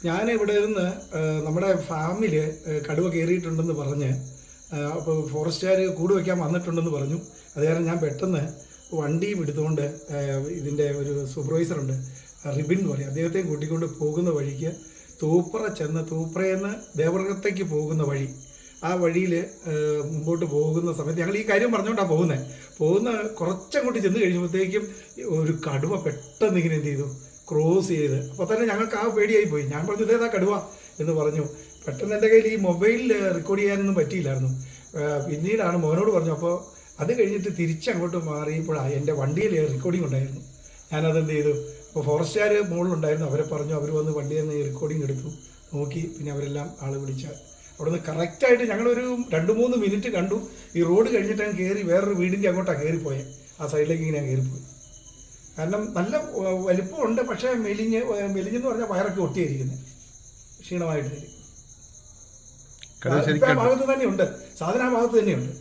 ഞാൻ ഇവിടെ നിന്ന് നമ്മുടെ ഫാമിൽ കടുവ കയറിയിട്ടുണ്ടെന്ന് പറഞ്ഞ് അപ്പോൾ ഫോറസ്റ്റുകാർ കൂട് വയ്ക്കാൻ വന്നിട്ടുണ്ടെന്ന് പറഞ്ഞു. അത് കാരണം ഞാൻ പെട്ടെന്ന് വണ്ടിയും എടുത്തുകൊണ്ട് ഇതിൻ്റെ ഒരു സൂപ്പർവൈസറുണ്ട്, റിബിൻ എന്ന് പറയും, അദ്ദേഹത്തെയും കൂട്ടിക്കൊണ്ട് പോകുന്ന വഴിക്ക് തൂപ്ര ചെന്ന് തൂപ്രയെന്ന് ദേവർഗത്തേക്ക് പോകുന്ന വഴി, ആ വഴിയിൽ മുമ്പോട്ട് പോകുന്ന സമയത്ത് ഞങ്ങൾ ഈ കാര്യം പറഞ്ഞുകൊണ്ടാണ് പോകുന്ന കുറച്ചങ്ങോട്ട് ചെന്ന് കഴിയുമ്പോഴത്തേക്കും ഒരു കടുവ പെട്ടെന്ന് ഇങ്ങനെ എന്ത് ചെയ്തു, ക്രോസ് ചെയ്ത്. അപ്പോൾ തന്നെ ഞങ്ങൾക്ക് ആ പേടിയായി പോയി. ഞാൻ പറഞ്ഞു ഇതേതാ കടുവ എന്ന് പറഞ്ഞു. പെട്ടെന്ന് എൻ്റെ കയ്യിൽ ഈ മൊബൈലിൽ റെക്കോർഡ് ചെയ്യാനൊന്നും പറ്റിയില്ലായിരുന്നു. പിന്നീടാണ് മോനോട് പറഞ്ഞു. അപ്പോൾ അത് കഴിഞ്ഞിട്ട് തിരിച്ചങ്ങോട്ട് മാറിയപ്പോഴാണ് എൻ്റെ വണ്ടിയിൽ റെക്കോർഡിംഗ് ഉണ്ടായിരുന്നു. ഞാനതെന്ത് ചെയ്തു, അപ്പോൾ ഫോറസ്റ്റുകാർ മുകളിലുണ്ടായിരുന്നു, അവരെ പറഞ്ഞു, അവർ വന്ന് വണ്ടിയിൽ നിന്ന് റെക്കോർഡിംഗ് എടുത്തു, നോക്കി. പിന്നെ അവരെല്ലാം ആൾ വിളിച്ച അവിടെ നിന്ന് കറക്റ്റായിട്ട് ഞങ്ങളൊരു 2-3 മിനിറ്റ് കണ്ടു. ഈ റോഡ് കഴിഞ്ഞിട്ട് കയറി വേറൊരു വീടിൻ്റെ അങ്ങോട്ടാണ് കയറിപ്പോയത്, ആ സൈഡിലേക്ക് ഇങ്ങനെ കയറിപ്പോയി. കാരണം നല്ല വലിപ്പമുണ്ട്, പക്ഷേ മെലിഞ്ഞെന്ന് പറഞ്ഞാൽ വയറൊക്കെ ഒട്ടിയായിരിക്കുന്നത്, ക്ഷീണമായിട്ടായിരിക്കും. ഭാഗത്ത് തന്നെയുണ്ട്, സാധനം ആ ഭാഗത്ത് തന്നെയുണ്ട്.